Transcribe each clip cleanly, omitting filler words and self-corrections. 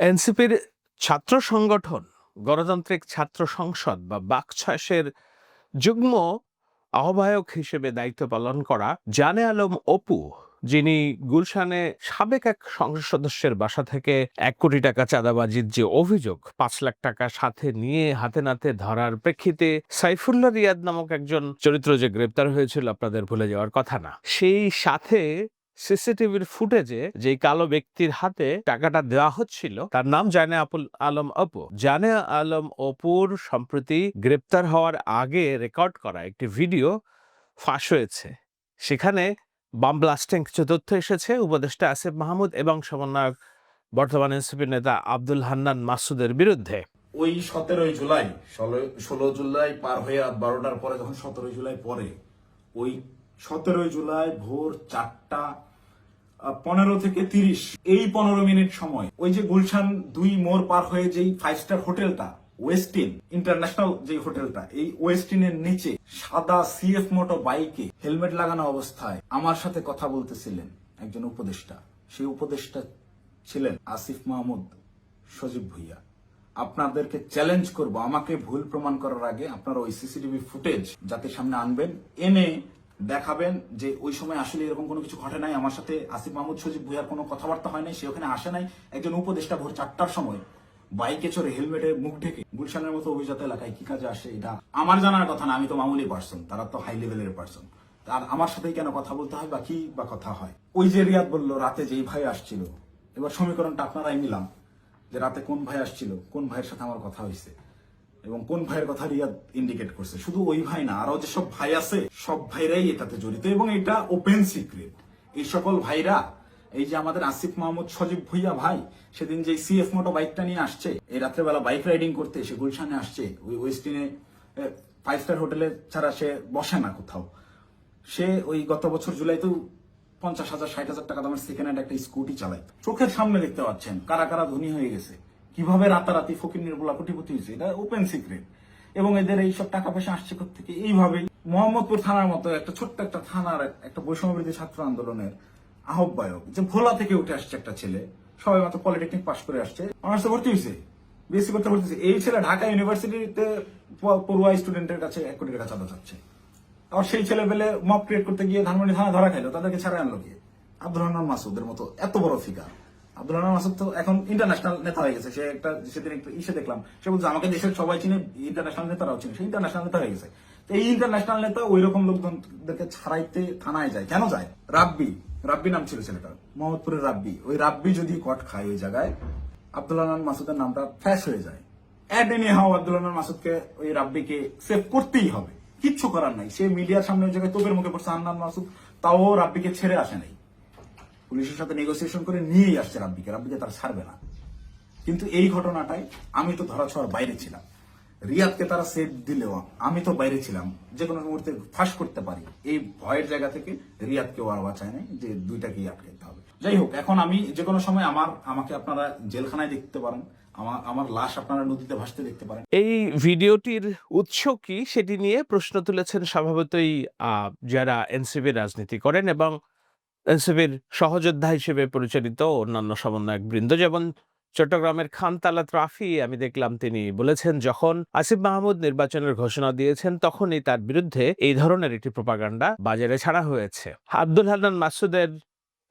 এনসিপির ছাত্র সংগঠন গণতান্ত্রিক ছাত্র সংসদ বা বাকছাসের যুগ্ম আহ্বায়ক হিসেবে দায়িত্ব পালন করা জানে আলম অপু, যিনি গুলশানে সাবেক এক সংসদ সদস্যের বাসা থেকে ১ কোটি টাকা চাঁদাবাজির যে অভিযোগ, ৫ লাখ টাকা সাথে নিয়ে হাতে নাতে ধরার প্রেক্ষিতে সাইফুল্লাহ রিয়াদ নামক একজন চরিত্র যে গ্রেপ্তার হয়েছিল আপনাদের ভুলে যাওয়ার কথা না, সেই সাথে সিসিটিভির ফুটেজে যে কালো ব্যক্তির হাতে টাকাটা দেওয়া হচ্ছিল তার নাম জানে আলম অপু। জানে আলম অপুর সম্প্রতি গ্রেপ্তার হওয়ার আগে রেকর্ড করা একটি ভিডিও ফাঁস হয়েছে। সেখানে বাম ব্লাস্টিং কিছু তথ্য এসেছে উপদেষ্টা আসিফ মাহমুদ এবং সমন্বয়ক বর্তমান এনসিপির নেতা আব্দুল হান্নান মাসুদের বিরুদ্ধে। ওই 17 জুলাই 16 জুলাই পার হয়ে রাত 12টার পরে যখন 17 জুলাই পরে, ওই 17 জুলাই ভোর 4টা 15 থেকে 30 এই 15 মিনিট সময় ওই যে গুলশান 2 মোড় পার হয়ে যেই 5 স্টার হোটেলটা ওয়েস্টিন ইন্টারন্যাশনাল যে হোটেলটা, এই ওয়েস্টিনের নিচে সাদা সিএফ মোটো বাইকে হেলমেট লাগানো অবস্থায় আমার সাথে কথা বলতেছিলেন একজন উপদেষ্টা। সেই উপদেষ্টা ছিলেন আসিফ মাহমুদ সজীব ভুইয়া। আপনাদেরকে চ্যালেঞ্জ করব, আমাকে ভুল প্রমাণ করার আগে আপনারা ওই সিসিটিভি ফুটেজ যাতে সামনে আনবেন, এনে দেখাবেন যে ওই সময় আসলে এরকম কোনো কিছু ঘটে নাই। আমার সাথে আসিফ মাহমুদ সজীব ভুইয়ার কোনো কথাবার্তা হয় নাই, সে ওখানে আসে নাই। একজন উপদেষ্টা ভোর 4টার সময় বাইকে চড়ে হেলমেটে মুখ ঢেকে গুলশানের মতো অভিজাত এলাকায় কি কাজে আসে এটা আমার জানার কথা না। আমি তো মামুলি পার্সন, তারা তো হাই লেভেলের পার্সন। আর আমার সাথেই কেন কথা বলতে হয় বা কি বা কথা হয়? ওই যে রিয়াদ বললো রাতে যেই ভাই আসছিল, এবার সমীকরণটা আপনারাই নিলাম যে রাতে কোন ভাই আসছিল, কোন ভাইয়ের সাথে আমার কথা হয়েছে এবং কোন ভাইয়ের কথা রিয়াদ ইন্ডিকেট করছে। শুধু ওই ভাই না, আরো যেসব ভাই আছে সব ভাইরাই এটাতে জড়িত এবং এটা ওপেন সিক্রেট। এই সকল ভাইরা, এই যে আমাদের আসিফ মাহমুদ সজীব ভুইয়া ভাই সেদিন যে সিএফ মোটো বাইকটা নিয়ে আসছে, এই রাত্রেবেলা বাইক রাইডিং করতে এসে গুলশানে আসছে, ওই ওয়েস্টিনে 5 স্টার হোটেলে ছাড়া সে বসে না কোথাও। সে ওই গত বছর জুলাইতেও 50,000 60,000 টাকা দামের সেকেন্ড হ্যান্ড একটা স্কুটি চালায়। চোখের সামনে দেখতে পাচ্ছেন কারা কারা ধনী হয়ে গেছে, কিভাবে রাতারাতি ফকির নির্মলা কোটিপতি হয়েছে, এটা ওপেন সিক্রেট। এবং এদের এইসব টাকা পয়সা আসছে থেকে এইভাবেই মোহাম্মদপুর থানার মতো একটা ছোট্ট একটা থানার একটা বৈষম্যবিরোধী ছাত্র আন্দোলনের আহ্বায়ক, যে ভোলা থেকে উঠে আসছে একটা ছেলে, সবাই মাত্র পলিটেকনিক পাশ করে আসছে, অনার্সে ভর্তি হয়েছে, বিএসসি করতে ভর্তি হয়েছে। এই ছেলে ঢাকা ইউনিভার্সিটিতে পড়ুয়া স্টুডেন্টের কাছে 1 কোটি টাকা চাঁদা চাচ্ছে। আর সেই ছেলে পেলে মব ক্রিয়েট করতে গিয়ে ধানমন্ডি থানা ধরা খাইলো, তাদেরকে ছাড়া আনলো গিয়ে আব্দুল হান্নান মাসুদের মতো এত বড় ফিগার। আব্দুল হান্নান মাসুদ তো এখন ইন্টারন্যাশনাল নেতা হয়ে গেছে। সে একটা সেদিন একটা ইসে দেখলাম, সে বলছে আমাকে দেশের সবাই চিনে, ইন্টারন্যাশনাল নেতারাও চিনে, সে ইন্টারন্যাশনাল নেতা হয়ে গেছে। এই ইন্টারন্যাশনাল নেতা ওই রকম লোকজনদেরকে ছাড়াইতে থানায় যায় কেন যায়? রাব্বি নাম ছিল ছেলেটার, মোহাম্মদপুরের রাব্বি। ওই রাব্বি যদি কট খায় ওই জায়গায়, আব্দুল হান্নান মাসুদের নামটা ফ্যাশ হয়ে যায়। আব্দুল হান্নান মাসুদকে ওই রাব্বিকে সেভ করতেই হবে, কিচ্ছু করার নাই। সে মিডিয়ার সামনে ওই জায়গায় তোপের মুখে পড়ছে হান্নান মাসুদ, তাও রাব্বিকে ছেড়ে আসে নাই। পুলিশের সাথে নেগোসিয়েশন করে নিয়েই আসছে রাব্বিকে তারা ছাড়বে না। কিন্তু এই ঘটনাটাই আমি তো ধরা ছোঁয়ার বাইরে ছিলাম। রিয়াদকে তারা সেফ দিলেও আমি তো বাইরে ছিলাম, যে কোনো মুহূর্তে ফাঁস করতে পারি। এই ভয়ের জায়গা থেকে রিয়াদকেও আর বাঁচায় নাই যে দুইটাকেই আটকাতে হবে। যাই হোক, এখন আমি যে কোনো সময় আমাকে আপনারা জেলখানায় দেখতে পারেন, আমার লাশ আপনারা নদীতে ভাসতে দেখতে পারেন। এই ভিডিওটির উৎস কি সেটি নিয়ে প্রশ্ন তুলেছেন স্বভাবতই যারা এনসিপির রাজনীতি করেন এবং এনসিপির সহযোদ্ধা হিসেবে পরিচালিত অন্যান্য সমন্বয়ক বৃন্দ, যেমন চট্টগ্রামের খানতালাত রাফি। আমি দেখলাম তিনি বলেছেন যখন আসিফ মাহমুদ নির্বাচনের ঘোষণা দিয়েছেন তখনই তার বিরুদ্ধে এই ধরনের একটি প্রপাগান্ডা বাজারে ছাড়া হয়েছে। আব্দুল হান্নান মাসুদের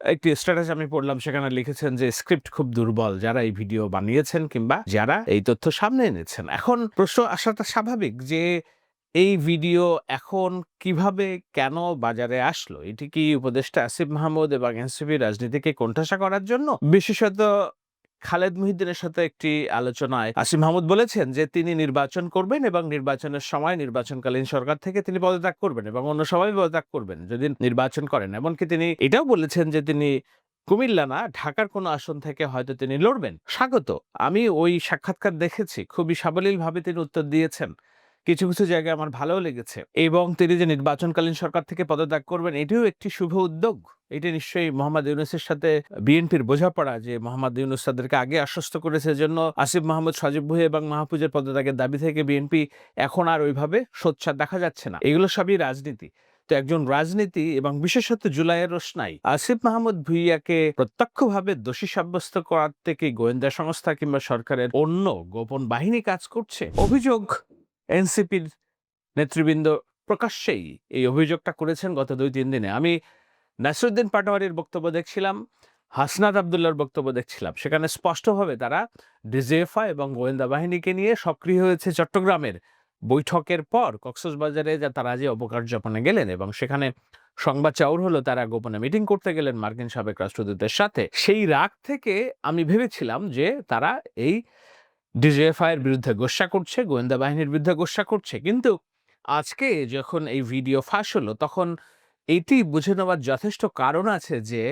একটি স্ট্যাটাস আমি পড়লাম, সেখানে লিখেছেন যে স্ক্রিপ্ট খুব দুর্বল যারা এই ভিডিও বানিয়েছেন কিংবা যারা এই তথ্য সামনে এনেছেন। এখন প্রশ্ন আসাটা স্বাভাবিক যে এই ভিডিও এখন কিভাবে কেন বাজারে আসলো? এটি কি উপদেষ্টা আসিফ মাহমুদ এবং এনসিপি রাজনীতিকে কোণঠাসা করার জন্য? বিশেষত খালেদ মুহিউদ্দিনের সাথে একটি আলোচনায় আসিফ মাহমুদ বলেছেন যে তিনি নির্বাচন করবেন এবং নির্বাচনের সময় নির্বাচনকালীন সরকার থেকে তিনি পদত্যাগ করবেন এবং অন্য সবাই পদত্যাগ করবেন যদি নির্বাচন করেন। এমনকি তিনি এটাও বলেছেন যে তিনি কুমিল্লা না ঢাকার কোনো আসন থেকে হয়তো তিনি লড়বেন। স্বাগত। আমি ওই সাক্ষাৎকার দেখেছি, খুবই সাবলীলভাবে তিনি উত্তর দিয়েছেন। কিছু কিছু জায়গায় আমার ভালোও লেগেছে এবং তিনি যে নির্বাচনকালীন সরকার থেকে পদত্যাগ করবেন এটিও একটি শুভ উদ্যোগ। এটি নিশ্চয়ই মোহাম্মদ ইউনূসের সাথে বিএনপির বোঝাপড়া যে মোহাম্মদ ইউনূস তাদেরকে আগে আশ্বস্ত করেছে, জন্য আসিফ মাহমুদ সজীব ভুইয়া এবং মাহফুজের পদত্যাগের দাবি থেকে বিএনপি এখন আর ওইভাবে সোচ্চার দেখা যাচ্ছে না। এগুলো সবই রাজনীতি। তো একজন রাজনীতি এবং বিশেষত জুলাইয়ের রোশনাই আসিফ মাহমুদ ভুঁইয়াকে প্রত্যক্ষভাবে দোষী সাব্যস্ত করার থেকে গোয়েন্দা সংস্থা কিংবা সরকারের অন্য গোপন বাহিনী কাজ করছে। অভিযোগ এনসিপির নেতৃবৃন্দ প্রকাশ্যেই এই অভিযোগটা করেছেন গত 2-3 দিনে। আমি নাসিরুদ্দিন পাটোয়ারির বক্তব্য দেখছিলাম, হাসনাত আবদুল্লাহর বক্তব্য দেখছিলাম। সেখানে স্পষ্টভাবে তারা ডিজিএফআই এবং গোয়েন্দা বাহিনীকে নিয়ে সক্রিয় হয়েছে। চট্টগ্রামের বৈঠকের পর কক্সবাজারে তারা যে অবকার্যাপনে গেলেন এবং সেখানে সংবাদ চাউর হলো তারা গোপনে মিটিং করতে গেলেন মার্কিন সাবেক রাষ্ট্রদূতের সাথে। সেই রাগ থেকে আমি ভেবেছিলাম যে তারা এই ডিজিএফআই এর বিরুদ্ধে গোস্বা করছে, গোয়েন্দা বাহিনীর বিরুদ্ধে গোস্বা করছে। কিন্তু আজকে যখন এই ভিডিও ফাঁস হলো তখন এটি বুঝে নেওয়ার যথেষ্ট কারণ আছে যে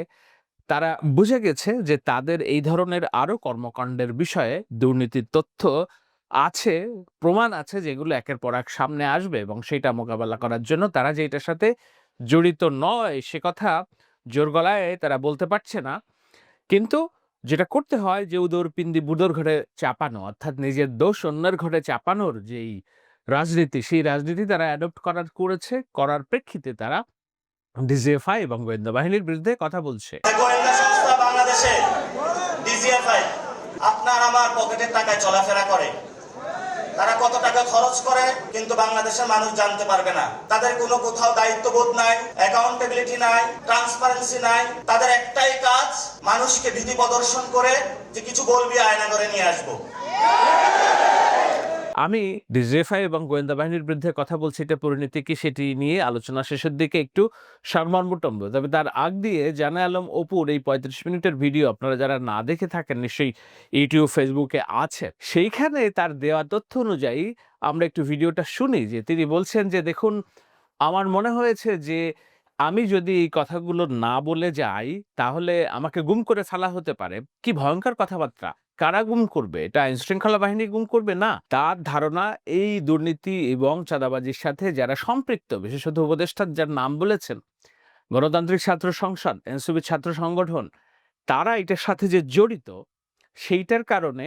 তারা বুঝে গেছে যে তাদের এই ধরনের আরো কর্মকাণ্ডের বিষয়ে দুর্নীতির তথ্য আছে, প্রমাণ আছে, যেগুলো একের পর এক সামনে আসবে এবং সেটা মোকাবেলা করার জন্য তারা যে এটার সাথে জড়িত নয় সে কথা জোর গলায় তারা বলতে পারছে না। কিন্তু যেটা করতে হয় যে উদর পিন্দি বুদর ঘরে চাপানো, অর্থাৎ নিজের দোষ অন্যের ঘরে চাপানোর যেই রাজনীতি, সেই রাজনীতি তারা অ্যাডপ্ট করার প্রেক্ষিতে তারা ডিজিএফআই এবং গোয়েন্দা বাহিনীর বিরুদ্ধে কথা বলছে। গোয়েন্দা সংস্থা বাংলাদেশে ডিজিএফআই আপনার আমার পকেটের টাকায় চলাফেরা করে। তারা কত টাকা খরচ করে কিন্তু বাংলাদেশের মানুষ জানতে পারবে না। তাদের কোনো কোথাও দায়িত্ববোধ নাই, অ্যাকাউন্টেবিলিটি নাই, ট্রান্সপারেন্সি নাই। তাদের একটাই কাজ, মানুষকে ভীতি প্রদর্শন করে যে কিছু বলবি আয়না করে নিয়ে আসবো। আমি ডিজিএফআই এবং গোয়েন্দা বাহিনীর বিরুদ্ধে কথা বলছি, এটা পরিণতি কি সেটি নিয়ে আলোচনা শেষের দিকে একটু সারমর্মটম্ব। তবে তার আগ দিয়ে জানা আলম অপুর এই 35 মিনিটের ভিডিও আপনারা যারা না দেখে থাকেন নিশ্চয়ই ইউটিউব ফেসবুকে আছে, সেইখানে তার দেওয়া তথ্য অনুযায়ী আমরা একটু ভিডিওটা শুনি। যে তিনি বলছেন যে দেখুন, আমার মনে হয়েছে যে আমি যদি এই কথাগুলো না বলে যাই তাহলে আমাকে গুম করে ফেলা হতে পারে। কি ভয়ঙ্কর কথাবার্তা! কারা গুম করবে? এটা আইনশৃঙ্খলা বাহিনী গুম করবে না। তার ধারণা এই দুর্নীতি এবং চাঁদাবাজির সাথে যারা সম্পৃক্ত, বিশেষত উপদেষ্টার যার নাম বলেছেন, গণতান্ত্রিক ছাত্র সংসদ, এনসিপি ছাত্র সংগঠন, তারা এটার সাথে যে জড়িত, সেইটার কারণে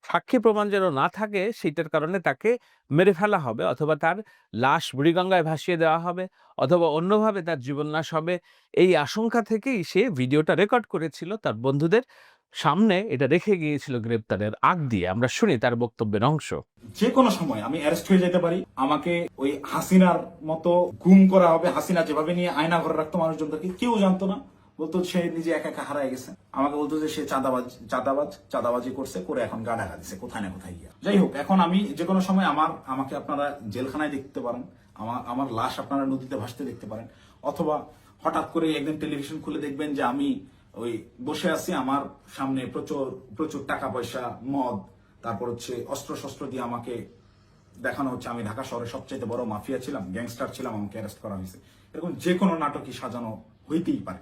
সাক্ষী প্রমাণ যেন না থাকে, সেইটার কারণে তাকে মেরে ফেলা হবে অথবা তার লাশ বুড়িগঙ্গায় ভাসিয়ে দেওয়া হবে অথবা অন্যভাবে তার জীবননাশ হবে। এই আশঙ্কা থেকেই সে ভিডিওটা রেকর্ড করেছিল, তার বন্ধুদের সামনে এটা রেখে গিয়েছিল গ্রেপ্তারের আগ দিয়ে। আমরা শুনি তার বক্তব্যের অংশ। যে কোনো সময় আমি অ্যারেস্ট হয়ে যেতে পারি, আমাকে ওই হাসিনার মতো গুম করা হবে। হাসিনা যেভাবে নিয়ে আয়না ঘরে রাখতো মানুষজনদেরকে, কেউ জানতো না, বলতো সে নিজে একা একা হারায় গেছে। আমাকে বলতো যে সে চাঁদাবাজি করছে, করে এখন গা ঢাকা দিছে কোথায় না কোথায় গিয়া। যাই হোক, এখন আমি যে কোনো সময় আমাকে আপনারা জেলখানায় দেখতে পারেন, আমার লাশ আপনারা নদীতে ভাসতে দেখতে পারেন, অথবা হঠাৎ করে একদিন টেলিভিশন খুলে দেখবেন যে আমি ওই বসে আছি, আমার সামনে প্রচুর প্রচুর টাকা পয়সা, মদ, তারপর হচ্ছে অস্ত্র শস্ত্র দিয়ে আমাকে দেখানো হচ্ছে আমি ঢাকা শহরের সবচেয়ে বড় মাফিয়া ছিলাম, গ্যাংস্টার ছিলাম, আমাকে অ্যারেস্ট করা হয়েছে। এরকম যে কোনো নাটকই সাজানো হইতেই পারে।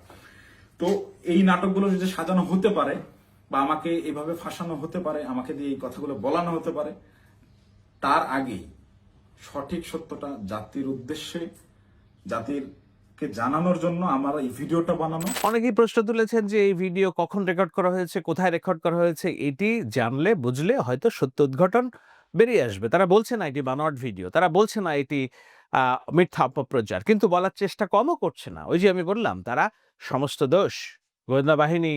তো এই নাটকগুলো যদি সাজানো হতে পারে বা আমাকে এভাবে ফাঁসানো হতে পারে, আমাকে দিয়ে এই কথাগুলো বলানো হতে পারে, তার আগেই সঠিক সত্যটা জাতির উদ্দেশ্যে, জাতিরকে জানানোর জন্য আমার এই ভিডিওটা বানানো। অনেকেই প্রশ্ন তুলেছেন যে এই ভিডিও কখন রেকর্ড করা হয়েছে, কোথায় রেকর্ড করা হয়েছে। এটি জানলে বুঝলে হয়তো সত্য উদ্ঘাটন বেরিয়ে আসবে। তারা বলছে না এটি বানোয়াট ভিডিও, তারা বলছে না এটি মিথ্যা অপপ্রচার, কিন্তু বলার চেষ্টা কমও করছে না। ওই যে আমি বললাম, তারা সমস্ত দোষ গোয়েন্দা বাহিনী,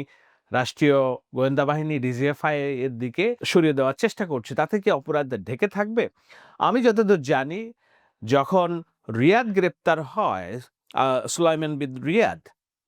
রাষ্ট্রীয় গোয়েন্দা বাহিনী, ডিজিএফআই এর দিকে সরিয়ে দেওয়ার চেষ্টা করছে। তাতে কি অপরাধ ঢেকে থাকবে? আমি যতদূর জানি, যখন রিয়াদ গ্রেপ্তার হয়, সুলাইমান বিন রিয়াদ,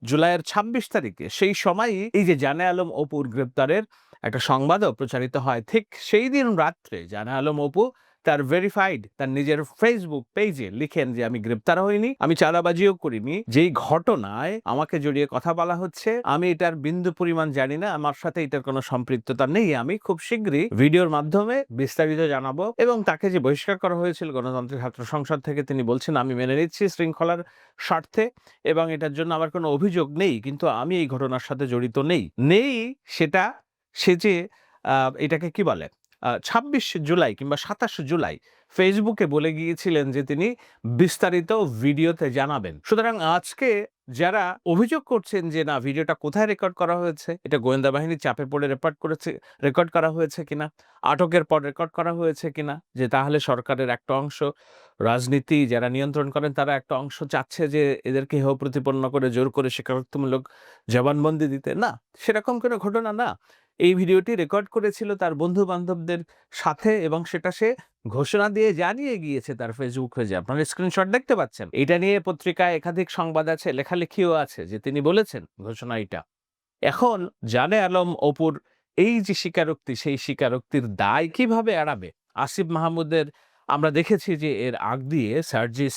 জুলাইয়ের 26 তারিখে, সেই সময়ই এই যে জানে আলম অপুর গ্রেপ্তারের একটা সংবাদও প্রচারিত হয়। ঠিক সেই দিন রাত্রে জানে আলম অপু তার ভেরিফাইড, তার নিজের ফেসবুক পেজে লিখেন যে আমি গ্রেপ্তার হইনি, আমি চাঁদাবাজিও করিনি, যেই ঘটনায় আমাকে জড়িয়ে কথা বলা হচ্ছে আমি এটার বিন্দু পরিমাণ জানি না, আমার সাথে এটার কোনো সম্পৃক্ততা নেই। আমি খুব শীঘ্রই ভিডিওর মাধ্যমে বিস্তারিত জানাবো। এবং তাকে যে বহিষ্কার করা হয়েছিল গণতান্ত্রিক ছাত্র সংসদ থেকে, তিনি বলছেন আমি মেনে নিচ্ছি শৃঙ্খলার স্বার্থে এবং এটার জন্য আমার কোনো অভিযোগ নেই, কিন্তু আমি এই ঘটনার সাথে জড়িত নেই। সেটা সে যে এটাকে কি বলে, ২৬ জুলাই কিংবা ২৭ জুলাই ফেসবুকে বলে গিয়েছিলেন যে তিনি বিস্তারিত ভিডিওতে জানাবেন। সুতরাং আজকে যারা অভিযোগ করছেন যে না ভিডিওটা কোথায় রেকর্ড করা হয়েছে, এটা গোয়েন্দা বাহিনীর চাপে পড়ে রেকর্ড করা হয়েছে কিনা, আটকের পর রেকর্ড করা হয়েছে কিনা, যে তাহলে সরকারের একটা অংশ, রাজনীতি যারা নিয়ন্ত্রণ করেন তারা একটা অংশ চাচ্ছে যে এদেরকে হেয় প্রতিপন্ন করে জোর করে স্বীকারোক্তিমূলক জবানবন্দি দিতে। না, সেরকম কোনো ঘটনা না। এই ভিডিওটি রেকর্ড করেছিল তার বন্ধু-বান্ধবদের সাথে এবং সেটা সে ঘোষণা দিয়ে জানিয়ে গিয়েছে তার ফেসবুক পেজে। আপনারা স্ক্রিনশট দেখতে পাচ্ছেন। এটা নিয়ে পত্রিকায় একাধিক সংবাদ আছে, লেখালেখিও আছে যে তিনি বলেছেন ঘোষণা এটা। এখন জানে আলম অপুর এই যে স্বীকারোক্তি, সেই স্বীকারোক্তির দায় কিভাবে এড়াবে? আসিফ মাহমুদের আমরা দেখেছি যে এর আগ দিয়ে সার্জিস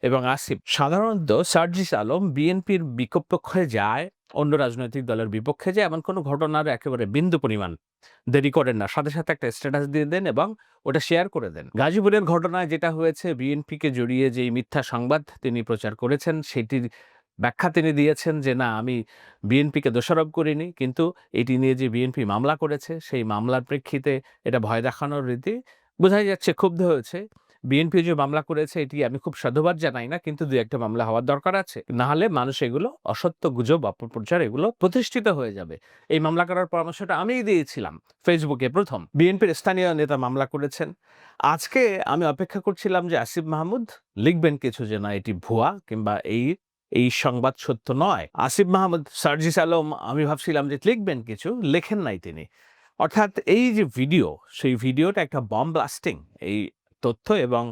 এবং আসিফ, সাধারণত সার্জিস আলম বিএনপির বিপক্ষে যায়, অন্য রাজনৈতিক দলের বিপক্ষে যায়, এমন কোনো ঘটনার একেবারে বিন্দু পরিমাণ দেরি করেন না, সাথে সাথে একটা স্ট্যাটাস দিয়ে দেন এবং ওটা শেয়ার করে দেন। গাজীপুরের ঘটনায় যেটা হয়েছে, বিএনপিকে জড়িয়ে যেই মিথ্যা সংবাদ তিনি প্রচার করেছেন সেটির ব্যাখ্যা তিনি দিয়েছেন যে না আমি বিএনপিকে দোষারোপ করিনি, কিন্তু এটি নিয়ে যে বিএনপি মামলা করেছে সেই মামলার প্রেক্ষিতে এটা ভয় দেখানোর রীতি বোঝাই যাচ্ছে, ক্ষুব্ধ হয়েছে। বিএনপি যে মামলা করেছে এটি আমি খুব সাধুবাদ জানাই না, কিন্তু দু একটা মামলা হওয়ার দরকার আছে, না হলে মানুষ এগুলো অসত্য গুজব অপপ্রচার এগুলো প্রতিষ্ঠিত হয়ে যাবে। এই মামলা করার পরামর্শটা আমিই দিয়েছিলাম ফেসবুকে প্রথম। বিএনপির স্থানীয় নেতা মামলা করেছেন। আজকে আমি অপেক্ষা করছিলাম যে আসিফ মাহমুদ লিখবেন কিছু যে না এটি ভুয়া কিংবা এই সংবাদ সত্য নয়। আসিফ মাহমুদ, সার্জিস আলম আমি ভাবছিলাম যে লিখবেন কিছু, লেখেন নাই তিনি। অর্থাৎ এই যে ভিডিও, সেই ভিডিওটা একটা বম্ব ব্লাস্টিং এই তথ্য এবং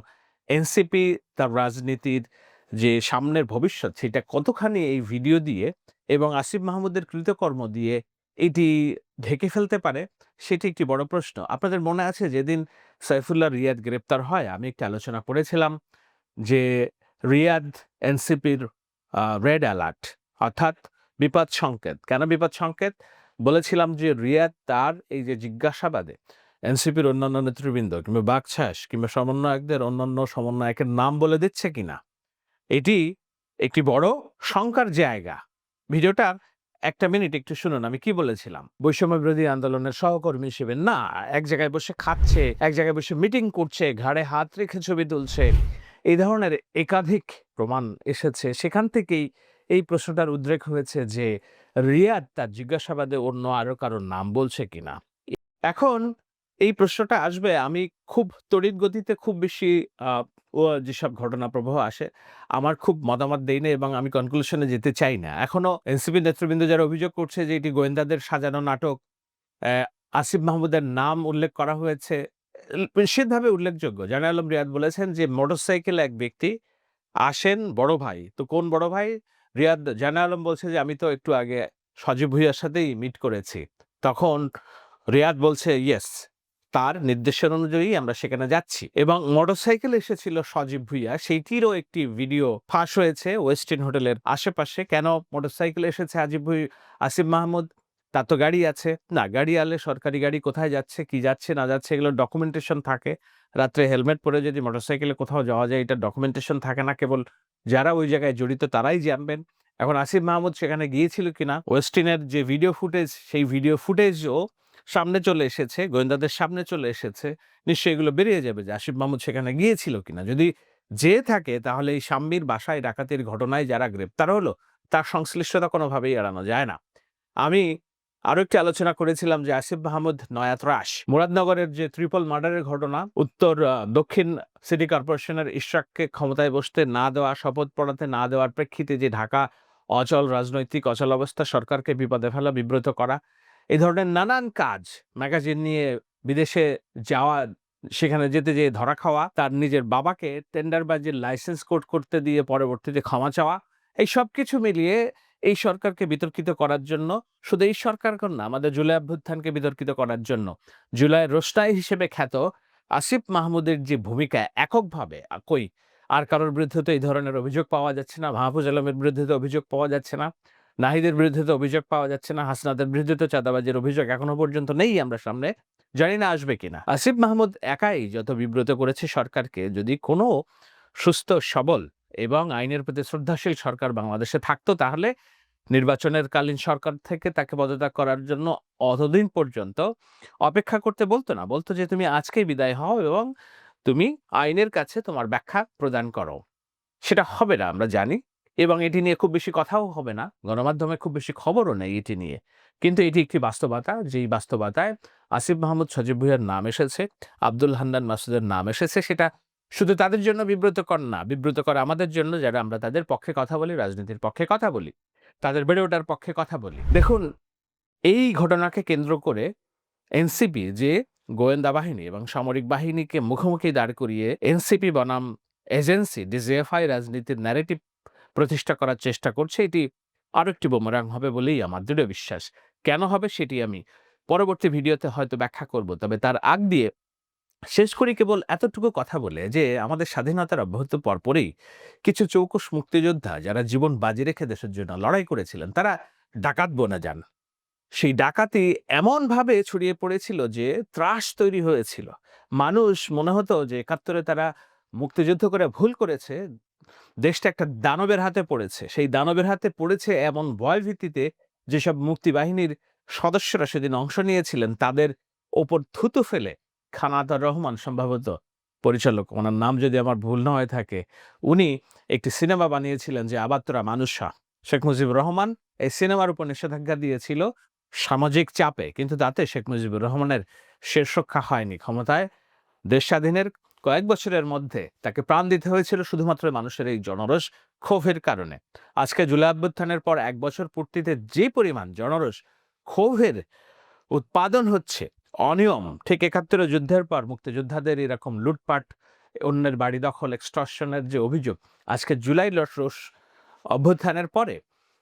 এনসিপি তার রাজনীতির যে সামনের ভবিষ্যৎ সেটা কতখানি এই ভিডিও দিয়ে এবং আসিফ মাহমুদের কৃতকর্ম দিয়ে এটি ঢেকে ফেলতে পারে, সেটি একটি বড় প্রশ্ন। আপনাদের মনে আছে যেদিন সাইফুল্লাহ রিয়াদ গ্রেপ্তার হয়, আমি একটি আলোচনা করেছিলাম যে রিয়াদ এনসিপির রেড অ্যালার্ট, অর্থাৎ বিপদ সংকেত। কেন বিপদ সংকেত? বলেছিলাম যে রিয়াদ তার এই যে জিজ্ঞাসাবাদে এনসিপির অন্যান্য নেতৃবৃন্দ কিংবা বাকছাস কিংবা সমন্বয়কদের অন্যান্য সমন্বয়কের নাম বলে দিচ্ছে কিনা, এটি একটি বড় শঙ্কার জায়গা। ভিডিওটা ১ মিনিট একটু শুনুন আমি কি বলেছিলাম। বৈষম্য বিরোধী আন্দোলনের সহকর্মী হিসেবে না, এক জায়গায় বসে খাচ্ছে, এক জায়গায় বসে মিটিং করছে, ঘাড়ে হাত রেখে ছবি তুলছে, এই ধরনের একাধিক প্রমাণ এসেছে। সেখান থেকেই এই প্রশ্নটার উদ্রেক হয়েছে যে রিয়াদ তার জিজ্ঞাসাবাদে অন্য আরো কারোর নাম বলছে কিনা। এখন এই প্রশ্নটা আসবে, আমি খুব তড়িৎ গতিতে খুব বেশি যেসব ঘটনা প্রবাহ আসে আমার খুব মতামত দেই না এবং আমি কনক্লুশনে যেতে চাই না। এখনো এনসিপি নেতৃবৃন্দ যারা অভিযোগ করছে যে এটি গোয়েন্দাদের সাজানো নাটক, আসিফ মাহমুদের নাম উল্লেখ করা হয়েছে, নিশ্চিতভাবে উল্লেখযোগ্য। জানে আলম রিয়াদ বলেছেন যে মোটরসাইকেলে এক ব্যক্তি আসেন, বড় ভাই। তো কোন বড় ভাই? রিয়াদ, জানে আলম বলছে যে আমি তো একটু আগে সজীব ভুঁইয়ার সাথেই মিট করেছি। তখন রিয়াদ বলছে ইয়েস, তার নির্দেশনা অনুযায়ী আমরা সেখানে যাচ্ছি এবং মোটরসাইকেল এসেছিল সজীব ভুঁইয়া, সেইটিরও একটি ভিডিও ফাঁস হয়েছে ওয়েস্টিন হোটেলের আশেপাশে। কেন মোটরসাইকেল এসেছে আসিফ মাহমুদ? তার তো গাড়ি আছে না, গাড়ি আনলে সরকারি গাড়ি কোথায় যাচ্ছে, কি যাচ্ছে না যাচ্ছে এগুলো ডকুমেন্টেশন থাকে। রাত্রে হেলমেট পরে যদি মোটরসাইকেলে কোথাও যাওয়া যায়, এটা ডকুমেন্টেশন থাকে না, কেবল যারা ওই জায়গায় জড়িত তারাই জানবেন। এখন আসিফ মাহমুদ সেখানে গিয়েছিল কিনা, ওয়েস্টিনের যে ভিডিও ফুটেজ, সেই ভিডিও ফুটেজও সামনে চলে এসেছে, গোয়েন্দাদের সামনে চলে এসেছে, নিশ্চয়ই এগুলো বেরিয়ে যাবে যে আসিফ মাহমুদ সেখানে গিয়েছিল কিনা। যদি যেয়ে থাকে তাহলে এই শাম্মীর বাসায় ডাকাতির ঘটনায় যারা গ্রেপ্তার হলো তার সংশ্লিষ্টতা কোনোভাবেই এড়ানো যায় না। আমি আরো একটি আলোচনা করেছিলাম যে আসিফ মাহমুদ নয়াত্রাস, মুরাদনগরের যে ট্রিপল মার্ডারের ঘটনা, দক্ষিণ সিটি কর্পোরেশনের ইশরাককে ক্ষমতায় বসতে না দেওয়া, শপথ পড়াতে না দেওয়ার প্রেক্ষিতে যে ঢাকা রাজনৈতিক অচল অবস্থা, সরকারকে বিপদে ফেলা, বিব্রত করা, এই ধরনের নানান কাজ, ম্যাগাজিন নিয়ে বিদেশে যাওয়া, সেখানে যেতে যেয়ে ধরা খাওয়া, তার নিজের বাবাকে টেন্ডারবাজির লাইসেন্স কোর্ট করতে দিয়ে পরবর্তীতে ক্ষমা চাওয়া, এই সব কিছু মিলিয়ে এই সরকারকে বিতর্কিত করার জন্য, শুধু এই সরকার না, আমাদের জুলাই অভ্যুত্থানকে বিতর্কিত করার জন্য জুলাইয়ের রোস্টাই হিসেবে খ্যাত আসিফ মাহমুদের যে ভূমিকা এককভাবে কই আর কারোর বিরুদ্ধে তো এই ধরনের অভিযোগ পাওয়া যাচ্ছে না। মাহফুজ আলমের বিরুদ্ধে তো অভিযোগ পাওয়া যাচ্ছে না, নাহিদের বিরুদ্ধে তো অভিযোগ পাওয়া যাচ্ছে না, হাসনাদের বিরুদ্ধে তো চাঁদাবাজির অভিযোগ এখনো পর্যন্ত নেই আমরা সামনে, জানি না আসবে কিনা। আসিফ মাহমুদ একাই যত বিব্রত করেছে সরকারকে, যদি কোনো সুস্থ সবল এবং আইনের প্রতি শ্রদ্ধাশীল সরকার বাংলাদেশে থাকতো তাহলে নির্বাচনের কালীন সরকার থেকে তাকে পদত্যাগ করার জন্য অতদিন পর্যন্ত অপেক্ষা করতে বলতো না, বলতো যে তুমি আজকেই বিদায় হও এবং তুমি আইনের কাছে তোমার ব্যাখ্যা প্রদান করো। সেটা হবে না আমরা জানি, এবং এটি নিয়ে খুব বেশি কথাও হবে না, গণমাধ্যমে খুব বেশি খবরও নেই এটি নিয়ে। কিন্তু এটি একটি বাস্তবতা, যেই বাস্তবতায় আসিফ মাহমুদ সজীব ভুঁইয়ার নাম এসেছে, আব্দুল হান্নান মাসুদের নাম এসেছে। সেটা শুধু তাদের জন্য বিব্রতকর না, বিব্রতকর আমাদের জন্য যারা আমরা তাদের পক্ষে কথা বলি, রাজনীতির পক্ষে কথা বলি, তাদের বেড়ে ওঠার পক্ষে কথা বলি। দেখুন, এই ঘটনাকে কেন্দ্র করে এনসিপি যে গোয়েন্দা বাহিনী এবং সামরিক বাহিনীকে মুখোমুখি দাঁড় করিয়ে এনসিপি বনাম এজেন্সি ডিজিএফআই রাজনীতির ন্যারেটিভ প্রতিষ্ঠা করার চেষ্টা করছে, এটি আরো একটি বোমেরাং হবে বলেই আমার দৃঢ় বিশ্বাস। কেন হবে সেটি আমি পরবর্তী ভিডিওতে হয়তো ব্যাখ্যা করব। তবে তার আগ দিয়ে শেষ করি কেবল এতটুকু কথা বলে যে আমাদের স্বাধীনতার অব্যাহত পরপরই কিছু চৌকস মুক্তিযোদ্ধা যারা জীবন বাজি রেখে দেশের জন্য লড়াই করেছিলেন, তারা ডাকাত বনে যান। সেই ডাকাতি এমনভাবে ছড়িয়ে পড়েছিল যে ত্রাস তৈরি হয়েছিল। মানুষ মনে হতো যে ৭১-এ তারা মুক্তিযুদ্ধ করে ভুল করেছে, দেশটা একটা দানবের হাতে পড়েছে। সেই দানবের হাতে পড়েছে এমন ভয়ভীতিতে যেসব মুক্তিবাহিনীর সদস্যরা সেদিন অংশ নিয়েছিলেন তাদের ওপর থুতু ফেলে খান আতাউর রহমান, সম্ভবত পরিচালক, ওনার নাম যদি আমার ভুল না হয়ে থাকে, উনি একটি সিনেমা বানিয়েছিলেন যে আবার তোরা মানুষা। শেখ মুজিবুর রহমান এই সিনেমার উপর নিষেধাজ্ঞা দিয়েছিল সামাজিক চাপে, কিন্তু তাতে শেখ মুজিবুর রহমানের শেষ রক্ষা হয়নি। ক্ষমতায় দেশ স্বাধীনের কয়েক বছরের মধ্যে তাকে প্রাণ দিতে হয়েছিল শুধুমাত্র মানুষের এই জনরস ক্ষোভের কারণে। আজকে জুলাই অভ্যুত্থানের পর ১ বছর পূর্তিতে যে পরিমাণ জনরস ক্ষোভের উৎপাদন হচ্ছে, অনিয়ম, ঠিক ৭১ যুদ্ধের পর মুক্তিযোদ্ধাদের এরকম লুটপাট, অন্যের বাড়ি দখল, এক্সটর্শনের যে অভিযোগ, আজকে জুলাই রোষ অভ্যুত্থানের পরে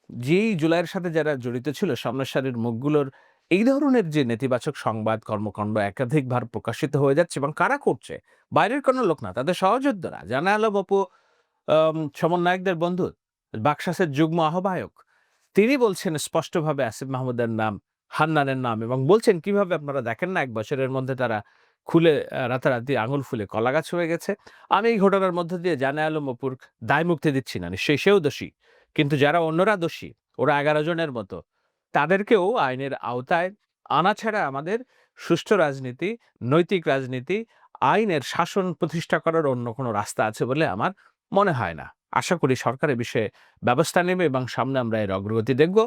যেই জুলাইয়ের সাথে যারা জড়িত ছিল সামনের সারির মুখগুলোর এই ধরনের যে নেতিবাচক সংবাদ কর্মকাণ্ড একাধিকবার প্রকাশিত হয়ে যাচ্ছে, এবং কারা করছে? বাইরের কোনো লোক না, তাদের সহযোদ্ধারা। জানা আলম অপু সমন্বয়কদের বন্ধু, বাকশাসের যুগ্ম আহ্বায়ক, তিনি বলছেন স্পষ্টভাবে আসিফ মাহমুদের নাম, হান্নানের নাম, এবং বলছেন কিভাবে আপনারা দেখেন না ১ বছরের মধ্যে তারা খুলে রাতারাতি আঙুল ফুলে কলাগাছ হয়ে গেছে। আমি এই ঘটনার মধ্য দিয়ে জানা আলম অপুর দায় মুক্তি দিচ্ছি না, নিশ্চয়ই সেও দোষী, কিন্তু যারা অন্যরা দোষী, ওরা ১১ জনের মতো, তাদেরকেও আইনের আওতায় আনা ছাড়া আমাদের সুষ্ঠু রাজনীতি, নৈতিক রাজনীতি, আইনের শাসন প্রতিষ্ঠা করার অন্য কোনো রাস্তা আছে বলে আমার মনে হয় না। আশা করি সরকার এ বিষয়ে ব্যবস্থা নেবে এবং সামনে আমরা এর অগ্রগতি দেখব।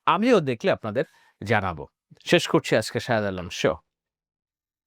আমিও দেখলে আপনাদের জানাবো। শেষ করছি আজকে শাহেদ আলম শো।